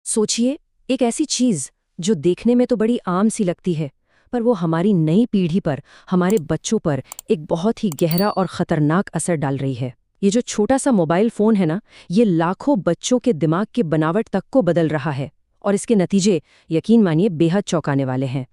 सोचिए, एक ऐसी चीज जो देखने में तो बड़ी आम सी लगती है, पर वो हमारी नई पीढ़ी पर, हमारे बच्चों पर एक बहुत ही गहरा और खतरनाक असर डाल रही है। ये जो छोटा सा मोबाइल फोन है ना, ये लाखों बच्चों के दिमाग की बनावट तक को बदल रहा है, और इसके नतीजे, यकीन मानिए, बेहद चौंकाने वाले हैं।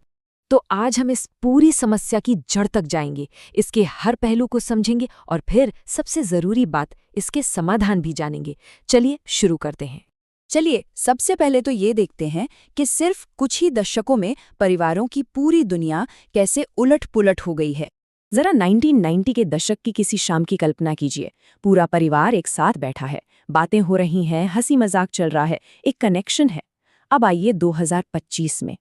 तो आज हम इस पूरी समस्या की जड़ तक जाएंगे, इसके हर पहलू को समझेंगे और फिर सबसे जरूरी बात, इसके समाधान भी जानेंगे। चलिए शुरू करते हैं। चलिए सबसे पहले तो ये देखते हैं कि सिर्फ कुछ ही दशकों में परिवारों की पूरी दुनिया कैसे उलट-पुलट हो गई है। जरा 1990 के दशक की किसी शाम की कल्पना कीजिए। पूरा परिवार एक साथ बैठा है, बातें हो रही हैं, हंसी मजाक चल रहा है, एक कनेक्शन है। अब आइए 2025 में।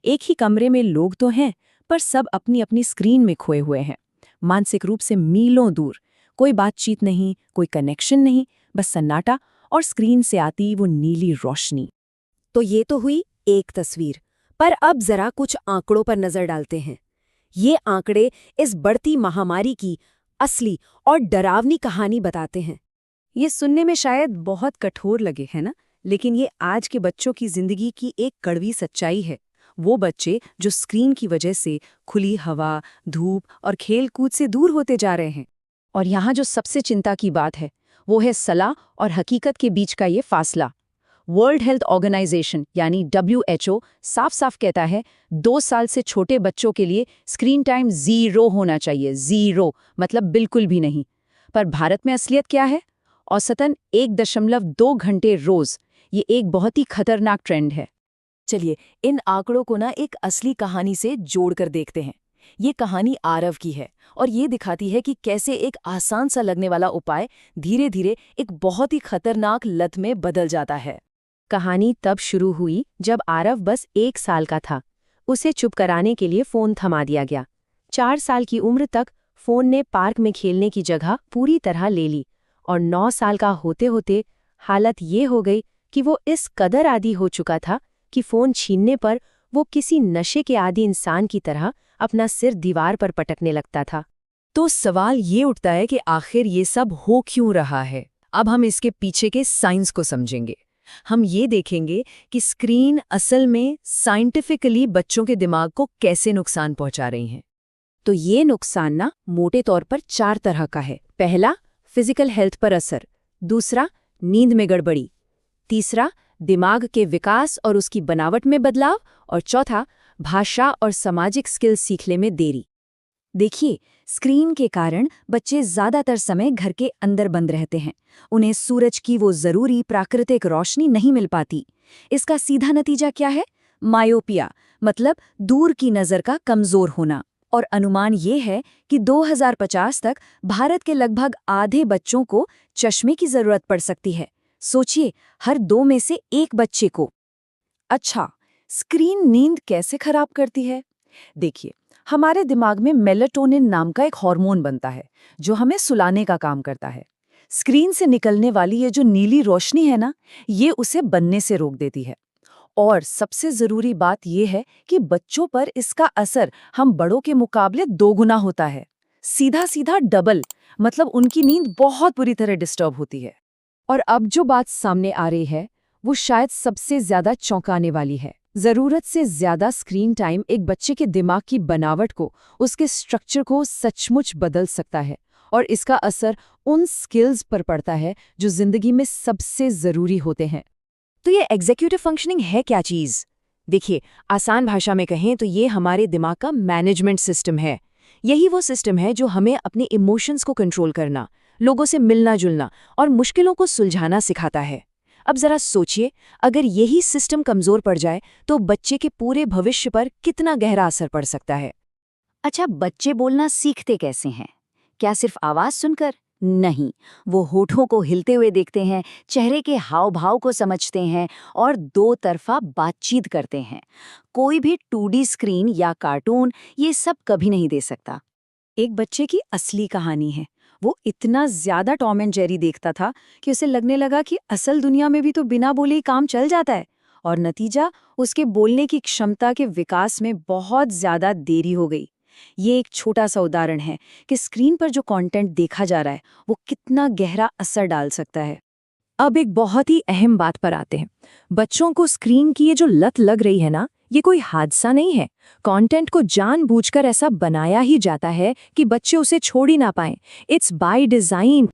एक ही कमरे में लोग तो हैं, पर सब अपनी अपनी स्क्रीन में खोए हुए हैं, मानसिक रूप से मीलों दूर। कोई बातचीत नहीं, कोई कनेक्शन नहीं, बस सन्नाटा और स्क्रीन से आती वो नीली रोशनी। तो ये तो हुई एक तस्वीर, पर अब जरा कुछ आंकड़ों पर नजर डालते हैं। ये आंकड़े इस बढ़ती महामारी की असली और डरावनी कहानी बताते हैं। ये सुनने में शायद बहुत कठोर लगे, है ना? लेकिन ये आज के बच्चों की जिंदगी की एक कड़वी सच्चाई है। वो बच्चे जो स्क्रीन की वजह से खुली हवा, धूप और खेल कूद से दूर होते जा रहे हैं। और यहाँ जो सबसे चिंता की बात है, वो है सलाह और हकीकत के बीच का ये फासला। वर्ल्ड हेल्थ ऑर्गेनाइजेशन यानी WHO साफ साफ कहता है 2 साल से छोटे बच्चों के लिए स्क्रीन टाइम 0 होना चाहिए। 0 मतलब बिल्कुल भी नहीं। पर भारत में असलियत क्या है? औसतन 1.2 घंटे रोज। ये एक बहुत ही खतरनाक ट्रेंड है। चलिए इन आंकड़ों को ना एक असली कहानी से जोड़कर देखते हैं। ये कहानी आरव की है और ये दिखाती है कि कैसे एक आसान सा लगने वाला उपाय धीरे धीरे एक बहुत ही खतरनाक लत में बदल जाता है। कहानी तब शुरू हुई जब आरव बस 1 साल का था। उसे चुप कराने के लिए फोन थमा दिया गया। 4 साल की उम्र तक फोन ने पार्क में खेलने की जगह पूरी तरह ले ली, और 9 साल का होते होते हालत ये हो गई कि वो इस कदर आदी हो चुका था कि फोन छीनने पर वो किसी नशे के आदी इंसान की तरह अपना सिर दीवार पर पटकने लगता था। तो सवाल ये उठता है कि आखिर ये सब हो क्यों रहा है? अब हम इसके पीछे के साइंस को समझेंगे। हम ये देखेंगे कि स्क्रीन असल में साइंटिफिकली बच्चों के दिमाग को कैसे नुकसान पहुंचा रही हैं। तो ये नुकसान ना मोटे तौर पर 4 तरह का है। पहला, फिजिकल हेल्थ पर असर। दूसरा, नींद में गड़बड़ी। तीसरा, दिमाग के विकास और उसकी बनावट में बदलाव। और चौथा, भाषा और सामाजिक स्किल सीखने में देरी। देखिए, स्क्रीन के कारण बच्चे ज्यादातर समय घर के अंदर बंद रहते हैं। उन्हें सूरज की वो जरूरी प्राकृतिक रोशनी नहीं मिल पाती। इसका सीधा नतीजा क्या है? मायोपिया, मतलब दूर की नजर का कमजोर होना। और अनुमान ये है कि 2050 तक भारत के लगभग आधे बच्चों को चश्मे की जरूरत पड़ सकती है। सोचिए, हर 2 में से 1 बच्चे को। अच्छा, स्क्रीन नींद कैसे खराब करती है? देखिए, हमारे दिमाग में मेलाटोनिन नाम का एक हार्मोन बनता है जो हमें सुलाने का काम करता है। स्क्रीन से निकलने वाली ये जो नीली रोशनी है ना, ये उसे बनने से रोक देती है। और सबसे जरूरी बात यह है कि बच्चों पर इसका असर हम बड़ों के मुकाबले 2 गुना होता है। सीधा सीधा डबल, मतलब उनकी नींद बहुत बुरी तरह डिस्टर्ब होती है। और अब जो बात सामने आ रही है, वो शायद सबसे ज्यादा चौंकाने वाली है। जरूरत से ज्यादा स्क्रीन टाइम एक बच्चे के दिमाग की बनावट को, उसके स्ट्रक्चर को सचमुच बदल सकता है, और इसका असर उन स्किल्स पर पड़ता है जो जिंदगी में सबसे जरूरी होते हैं। तो ये एग्जीक्यूटिव फंक्शनिंग है क्या चीज? देखिए, आसान भाषा में कहें तो ये हमारे दिमाग का मैनेजमेंट सिस्टम है। यही वो सिस्टम है जो हमें अपने इमोशंस को कंट्रोल करना, लोगों से मिलना जुलना और मुश्किलों को सुलझाना सिखाता है। अब जरा सोचिए, अगर यही सिस्टम कमजोर पड़ जाए तो बच्चे के पूरे भविष्य पर कितना गहरा असर पड़ सकता है। अच्छा, बच्चे बोलना सीखते कैसे हैं? क्या सिर्फ आवाज सुनकर? नहीं, वो होठों को हिलते हुए देखते हैं, चेहरे के हाव भाव को समझते हैं और 2 तरफा बातचीत करते हैं। कोई भी 2D स्क्रीन या कार्टून ये सब कभी नहीं दे सकता। एक बच्चे की असली कहानी है। वो इतना ज्यादा टॉम एंड जेरी देखता था कि उसे लगने लगा कि असल दुनिया में भी तो बिना बोले ही काम चल जाता है। और नतीजा, उसके बोलने की क्षमता के विकास में बहुत ज्यादा देरी हो गई। ये एक छोटा सा उदाहरण है कि स्क्रीन पर जो कंटेंट देखा जा रहा है वो कितना गहरा असर डाल सकता है। अब एक बहुत ही अहम बात पर आते हैं। बच्चों को स्क्रीन की ये जो लत लग रही है ना, ये कोई हादसा नहीं है। कंटेंट को जानबूझकर ऐसा बनाया ही जाता है कि बच्चे उसे छोड़ ही ना पाएं। It's by design.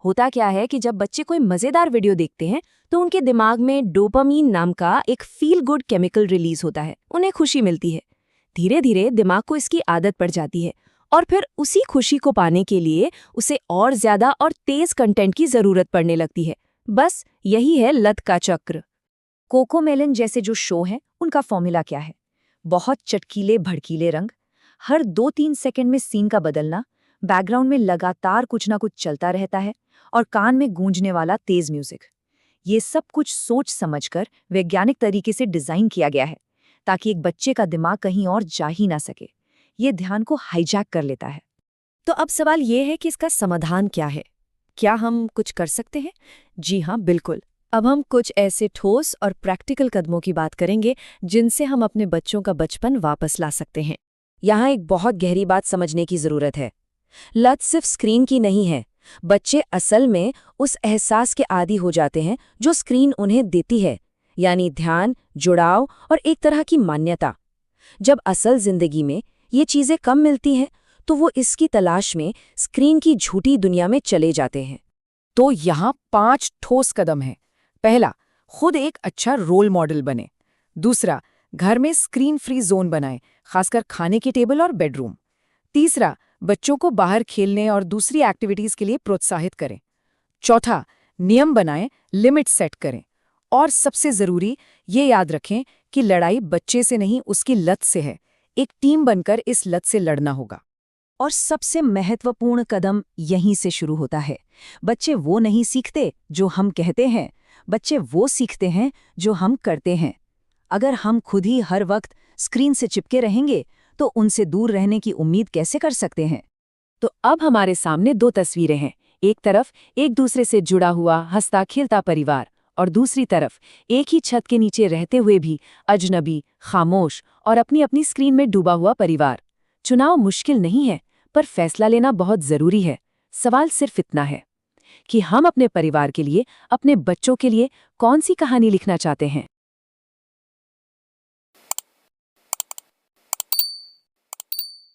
होता क्या है कि जब बच्चे कोई मजेदार वीडियो देखते हैं तो उनके दिमाग में डोपामीन नाम का एक फील गुड केमिकल रिलीज होता है। उन्हें खुशी मिलती है। धीरे धीरे दिमाग को इसकी आदत पड़ जाती है और फिर उसी खुशी को पाने के लिए उसे और ज्यादा और तेज कंटेंट की जरूरत पड़ने लगती है। बस यही है लत का चक्र। कोकोमेलन जैसे जो शो हैं, उनका फॉर्मूला क्या है? बहुत चटकीले भड़कीले रंग, हर 2-3 सेकंड में सीन का बदलना, बैकग्राउंड में लगातार कुछ ना कुछ चलता रहता है और कान में गूंजने वाला तेज म्यूजिक। ये सब कुछ सोच समझकर वैज्ञानिक तरीके से डिजाइन किया गया है ताकि एक बच्चे का दिमाग कहीं और जा ही ना सके। ये ध्यान को हाईजैक कर लेता है। तो अब सवाल ये है कि इसका समाधान क्या है? क्या हम कुछ कर सकते हैं? जी हाँ, बिल्कुल। अब हम कुछ ऐसे ठोस और प्रैक्टिकल कदमों की बात करेंगे जिनसे हम अपने बच्चों का बचपन वापस ला सकते हैं। यहाँ एक बहुत गहरी बात समझने की जरूरत है। लत सिर्फ स्क्रीन की नहीं है। बच्चे असल में उस एहसास के आदी हो जाते हैं जो स्क्रीन उन्हें देती है, यानी ध्यान, जुड़ाव और एक तरह की मान्यता। जब असल जिंदगी में ये चीजें कम मिलती हैं तो वो इसकी तलाश में स्क्रीन की झूठी दुनिया में चले जाते हैं। तो यहाँ 5 ठोस कदम हैं। पहला, खुद एक अच्छा रोल मॉडल बने। दूसरा, घर में स्क्रीन फ्री जोन बनाएं, खासकर खाने की टेबल और बेडरूम। तीसरा, बच्चों को बाहर खेलने और दूसरी एक्टिविटीज के लिए प्रोत्साहित करें। चौथा, नियम बनाएं, लिमिट सेट करें। और सबसे जरूरी, ये याद रखें कि लड़ाई बच्चे से नहीं, उसकी लत से है। एक टीम बनकर इस लत से लड़ना होगा। और सबसे महत्वपूर्ण कदम यहीं से शुरू होता है। बच्चे वो नहीं सीखते जो हम कहते हैं, बच्चे वो सीखते हैं जो हम करते हैं। अगर हम खुद ही हर वक्त स्क्रीन से चिपके रहेंगे तो उनसे दूर रहने की उम्मीद कैसे कर सकते हैं? तो अब हमारे सामने 2 तस्वीरें हैं। एक तरफ एक दूसरे से जुड़ा हुआ हंसता खेलता परिवार, और दूसरी तरफ एक ही छत के नीचे रहते हुए भी अजनबी, खामोश और अपनी अपनी स्क्रीन में डूबा हुआ परिवार। चुनाव मुश्किल नहीं है, पर फैसला लेना बहुत जरूरी है। सवाल सिर्फ इतना है कि हम अपने परिवार के लिए, अपने बच्चों के लिए कौन सी कहानी लिखना चाहते हैं।